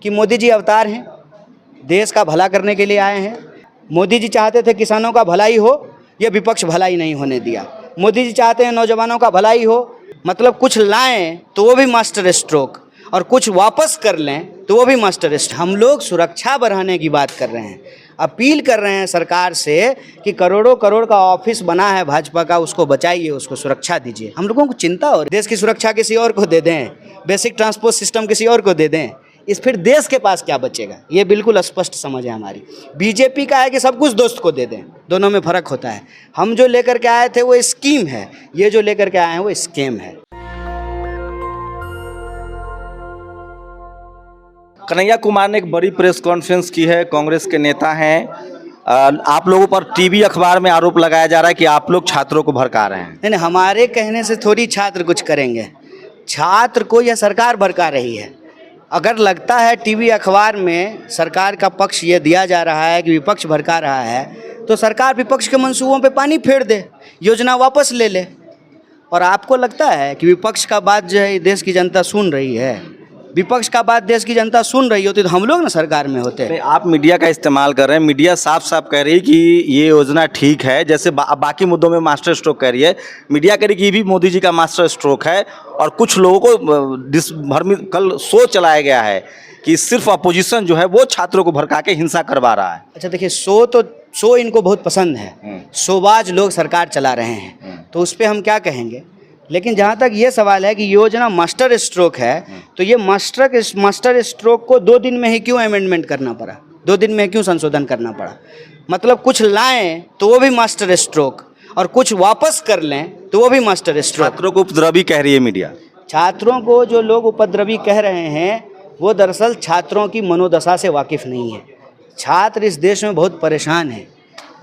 कि मोदी जी अवतार हैं, देश का भला करने के लिए आए हैं। मोदी जी चाहते थे किसानों का भलाई हो, ये विपक्ष भलाई नहीं होने दिया। मोदी जी चाहते हैं नौजवानों का भलाई हो, मतलब कुछ लाएं तो वो भी मास्टर स्ट्रोक, और कुछ वापस कर लें तो वो भी मास्टर स्ट्रोक। हम लोग सुरक्षा बढ़ाने की बात कर रहे हैं, अपील कर रहे हैं सरकार से कि करोड़ों करोड़ का ऑफिस बना है भाजपा का, उसको बचाइए, उसको सुरक्षा दीजिए। हम लोगों को चिंता हो रही, देश की सुरक्षा किसी और को दे दें, बेसिक ट्रांसपोर्ट सिस्टम किसी और को दे दें, इस फिर देश के पास क्या बचेगा? ये बिल्कुल स्पष्ट समझ है हमारी। बीजेपी का है कि सब कुछ दोस्त को दे दें, दोनों में फ़र्क होता है। हम जो लेकर के आए थे वो स्कीम है, ये जो लेकर के आए हैं वो स्कीम है। कन्हैया कुमार ने एक बड़ी प्रेस कॉन्फ्रेंस की है, कांग्रेस के नेता हैं। आप लोगों पर टीवी अखबार में आरोप लगाया जा रहा है कि आप लोग छात्रों को भड़का रहे हैं। नहीं, हमारे कहने से थोड़ी छात्र कुछ करेंगे, छात्र को यह सरकार भड़का रही है। अगर लगता है टीवी अखबार में सरकार का पक्ष ये दिया जा रहा है कि विपक्ष भड़का रहा है, तो सरकार विपक्ष के मंसूबों पे पानी फेर दे, योजना वापस ले ले। और आपको लगता है कि विपक्ष का बात जो है देश की जनता सुन रही है? विपक्ष का बात देश की जनता सुन रही होती तो हम लोग ना सरकार में होते। आप मीडिया का इस्तेमाल कर रहे हैं, मीडिया साफ साफ कह रही है कि ये योजना ठीक है, जैसे बाकी मुद्दों में मास्टर स्ट्रोक कह रही है, मीडिया कह रही है कि ये भी मोदी जी का मास्टर स्ट्रोक है। और कुछ लोगों को कल शो चलाया गया है कि सिर्फ अपोजिशन जो है वो छात्रों को भड़का के हिंसा करवा रहा है। अच्छा देखिए, शो इनको बहुत पसंद है, शोबाज लोग सरकार चला रहे हैं, तो उस पर हम क्या कहेंगे। लेकिन जहाँ तक ये सवाल है कि योजना मास्टर स्ट्रोक है, तो ये मास्टर स्ट्रोक को 2 दिन में ही क्यों अमेंडमेंट करना पड़ा, 2 दिन में क्यों संशोधन करना पड़ा? मतलब कुछ लाएं तो वो भी मास्टर स्ट्रोक, और कुछ वापस कर लें तो वो भी मास्टर स्ट्रोक। छात्रों को उपद्रवी कह रही है मीडिया। छात्रों को जो लोग उपद्रवी कह रहे हैं वो दरअसल छात्रों की मनोदशा से वाकिफ़ नहीं है। छात्र इस देश में बहुत परेशान हैं।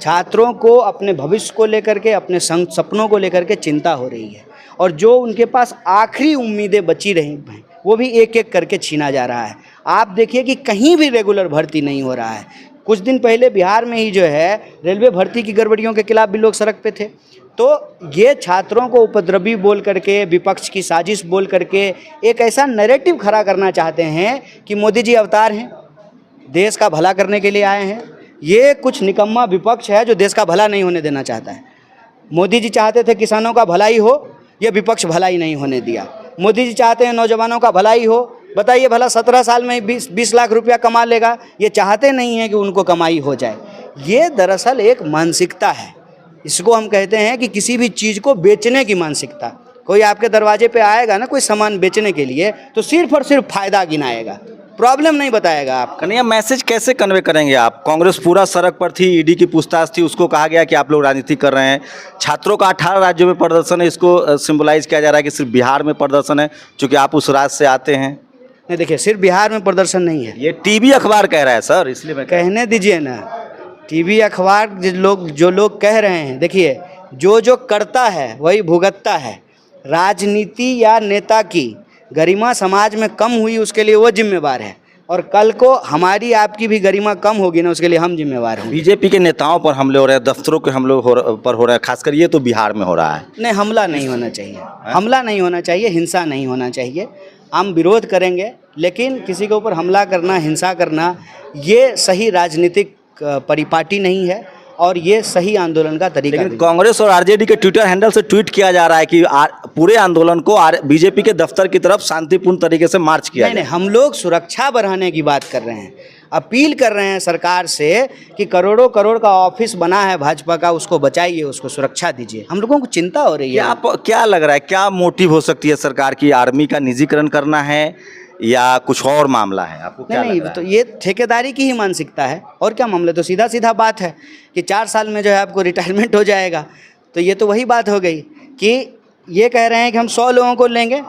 छात्रों को अपने भविष्य को लेकर के, अपने सपनों को लेकर के चिंता हो रही है, और जो उनके पास आखिरी उम्मीदें बची रही हैं वो भी एक एक करके छीना जा रहा है। आप देखिए कि कहीं भी रेगुलर भर्ती नहीं हो रहा है। कुछ दिन पहले बिहार में ही जो है रेलवे भर्ती की गड़बड़ियों के खिलाफ भी लोग सड़क पे थे। तो ये छात्रों को उपद्रवी बोल करके, विपक्ष की साजिश बोल करके एक ऐसा नैरेटिव खड़ा करना चाहते हैं कि मोदी जी अवतार हैं, देश का भला करने के लिए आए हैं। ये कुछ निकम्मा विपक्ष है जो देश का भला नहीं होने देना चाहता है। मोदी जी चाहते थे किसानों का भलाई हो, ये विपक्ष भलाई नहीं होने दिया। मोदी जी चाहते हैं नौजवानों का भलाई हो, बताइए भला 17 साल में 20 लाख रुपया कमा लेगा, ये चाहते नहीं हैं कि उनको कमाई हो जाए। ये दरअसल एक मानसिकता है, इसको हम कहते हैं कि किसी भी चीज़ को बेचने की मानसिकता। कोई आपके दरवाजे पे आएगा ना कोई सामान बेचने के लिए, तो सिर्फ और सिर्फ फ़ायदा गिनाएगा, प्रॉब्लम नहीं बताएगा आप। कन्हैया, मैसेज कैसे कन्वे करेंगे आप? कांग्रेस पूरा सड़क पर थी, ईडी की पूछताछ थी, उसको कहा गया कि आप लोग राजनीति कर रहे हैं। छात्रों का 18 राज्यों में प्रदर्शन है, इसको सिंबलाइज किया जा रहा है कि सिर्फ बिहार में प्रदर्शन है, चूँकि आप उस राज्य से आते हैं। नहीं देखिए, सिर्फ बिहार में प्रदर्शन नहीं है, ये टीवी अखबार कह रहा है सर, इसलिए मैं कहने दीजिए ना। टीवी अखबार जो लोग कह रहे हैं, देखिए जो करता है वही भुगतता है। राजनीति या नेता की गरिमा समाज में कम हुई उसके लिए वो जिम्मेवार है, और कल को हमारी आपकी भी गरिमा कम होगी ना, उसके लिए हम जिम्मेवार हैं। बीजेपी के नेताओं पर हमले हो रहे हैं, दफ्तरों के हमले पर हो रहे हैं, खासकर ये तो बिहार में हो रहा है। नहीं, हमला नहीं होना चाहिए, हमला नहीं होना चाहिए, हिंसा नहीं होना चाहिए। हम विरोध करेंगे, लेकिन किसी के ऊपर हमला करना, हिंसा करना, ये सही राजनीतिक परिपाटी नहीं है, और ये सही आंदोलन का तरीका। लेकिन कांग्रेस और आरजेडी के ट्विटर हैंडल से ट्वीट किया जा रहा है कि पूरे आंदोलन को बीजेपी के दफ्तर की तरफ शांतिपूर्ण तरीके से मार्च किया नहीं, हम लोग सुरक्षा बढ़ाने की बात कर रहे हैं, अपील कर रहे हैं सरकार से कि करोड़ों करोड़ का ऑफिस बना है भाजपा का, उसको बचाइए, उसको सुरक्षा दीजिए। हम लोगों को चिंता हो रही है। क्या लग रहा है, क्या मोटिव हो सकती है सरकार की? आर्मी का निजीकरण करना है या कुछ और मामला है? आपको क्या लग रहा है? तो ये ठेकेदारी की ही मानसिकता है, और क्या मामला? तो सीधा सीधा बात है कि 4 साल में जो है आपको रिटायरमेंट हो जाएगा। तो ये तो वही बात हो गई कि ये कह रहे हैं कि हम 100 लोगों को लेंगे,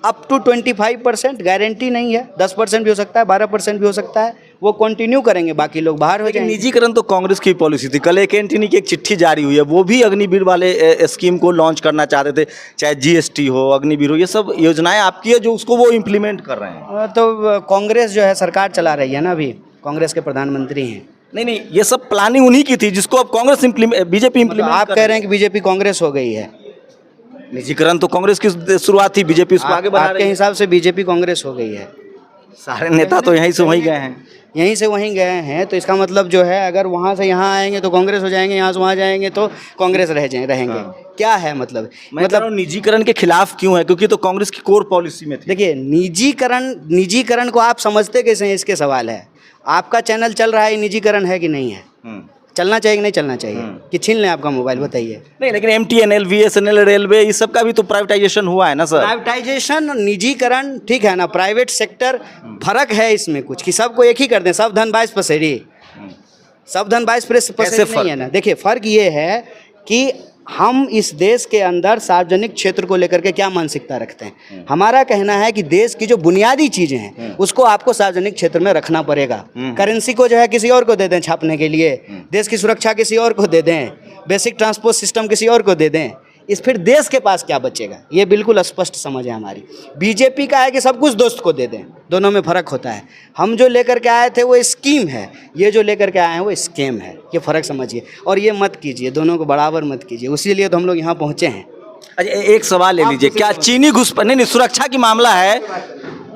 अप टू 25%, गारंटी नहीं है, 10% भी हो सकता है, 12% भी हो सकता है, वो कंटिन्यू करेंगे, बाकी लोग बाहर हो जाएंगे। निजीकरण तो कांग्रेस की पॉलिसी थी। कल एक एंटनी की एक चिट्ठी जारी हुई है, वो भी अग्निवीर वाले स्कीम को लॉन्च करना चाहते थे, चाहे जीएसटी हो, अग्निवीर हो, ये सब योजनाएं आपकी है जो उसको वो इम्प्लीमेंट कर रहे हैं। तो कांग्रेस जो है सरकार चला रही है ना, अभी कांग्रेस के प्रधानमंत्री हैं। नहीं, ये सब प्लानिंग उन्हीं की थी जिसको अब कांग्रेस बीजेपी इम्प्लीमेंट। आप कह रहे हैं कि बीजेपी कांग्रेस हो गई है? निजीकरण तो कांग्रेस की शुरुआत थी, बीजेपी उसको आगे बढ़ा रही है। आपके हिसाब से बीजेपी कांग्रेस हो गई है? सारे नेता तो यहीं से वहीं गए हैं। यहीं से वहीं गए हैं, तो इसका मतलब जो है अगर वहाँ से यहाँ आएंगे तो कांग्रेस हो जाएंगे, यहाँ से वहाँ जाएंगे तो कांग्रेस रहेंगे। क्या है मतलब मतलब निजीकरण के खिलाफ क्यों है? क्योंकि तो कांग्रेस की कोर पॉलिसी में थी। देखिए, निजीकरण को आप समझते कैसे हैं, इसके सवाल है। आपका चैनल चल रहा है, निजीकरण है कि नहीं है? चलना चाहिए कि नहीं चलना चाहिए? कि छीन लें आपका मोबाइल, बताइए। नहीं, लेकिन MTNL, BSNL, रेलवे, इस सब का भी तो प्राइवेटाइजेशन हुआ है ना सर। प्राइवेटाइजेशन, निजीकरण, ठीक है ना, प्राइवेट सेक्टर, फर्क है इसमें कुछ कि सबको एक ही कर दें, सब धन बाईस पसेरी, सब धन बाईस पसेरी नहीं है ना। देखिए, फर्क ये है कि हम इस देश के अंदर सार्वजनिक क्षेत्र को लेकर के क्या मानसिकता रखते हैं। हमारा कहना है कि देश की जो बुनियादी चीजें हैं उसको आपको सार्वजनिक क्षेत्र में रखना पड़ेगा। करेंसी को जो है किसी और को दे दें छापने के लिए, देश की सुरक्षा किसी और को दे दें, बेसिक ट्रांसपोर्ट सिस्टम किसी और को दे दें, इस फिर देश के पास क्या बचेगा? ये बिल्कुल स्पष्ट समझ है हमारी। बीजेपी का है कि सब कुछ दोस्त को दे दें, दोनों में फ़र्क होता है। हम जो लेकर के आए थे वो स्कीम है, ये जो लेकर के आए हैं वो स्कीम है। ये फ़र्क समझिए और ये मत कीजिए, दोनों को बराबर मत कीजिए। उसीलिए तो हम लोग यहाँ पहुँचे हैं। अच्छा, एक सवाल ले लीजिए, क्या चीनी घुसपैठ, नहीं सुरक्षा की मामला है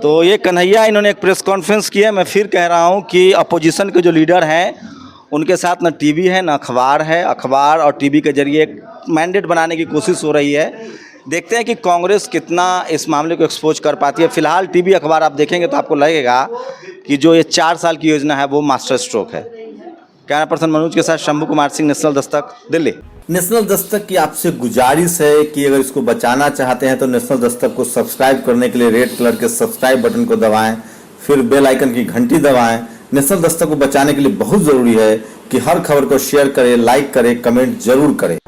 तो ये कन्हैया इन्होंने एक प्रेस कॉन्फ्रेंस की है। मैं फिर कह रहा हूँ कि अपोजिशन के जो लीडर हैं उनके साथ न टीवी है न अखबार है। अखबार और टीवी के जरिए एक मैंडेट बनाने की कोशिश हो रही है। देखते हैं कि कांग्रेस कितना इस मामले को एक्सपोज कर पाती है। फिलहाल टीवी अखबार आप देखेंगे तो आपको लगेगा कि जो ये 4 साल की योजना है वो मास्टर स्ट्रोक है। कैमरा पर्सन मनोज के साथ शंभू कुमार सिंह, नेशनल दस्तक, दिल्ली। नेशनल दस्तक की आपसे गुजारिश है कि अगर इसको बचाना चाहते हैं तो नेशनल दस्तक को सब्सक्राइब करने के लिए रेड कलर के सब्सक्राइब बटन को दबाएं, फिर बेल आइकन की घंटी दबाएं। नेशनल दस्तक को बचाने के लिए बहुत ज़रूरी है कि हर खबर को शेयर करें, लाइक करें, कमेंट जरूर करें।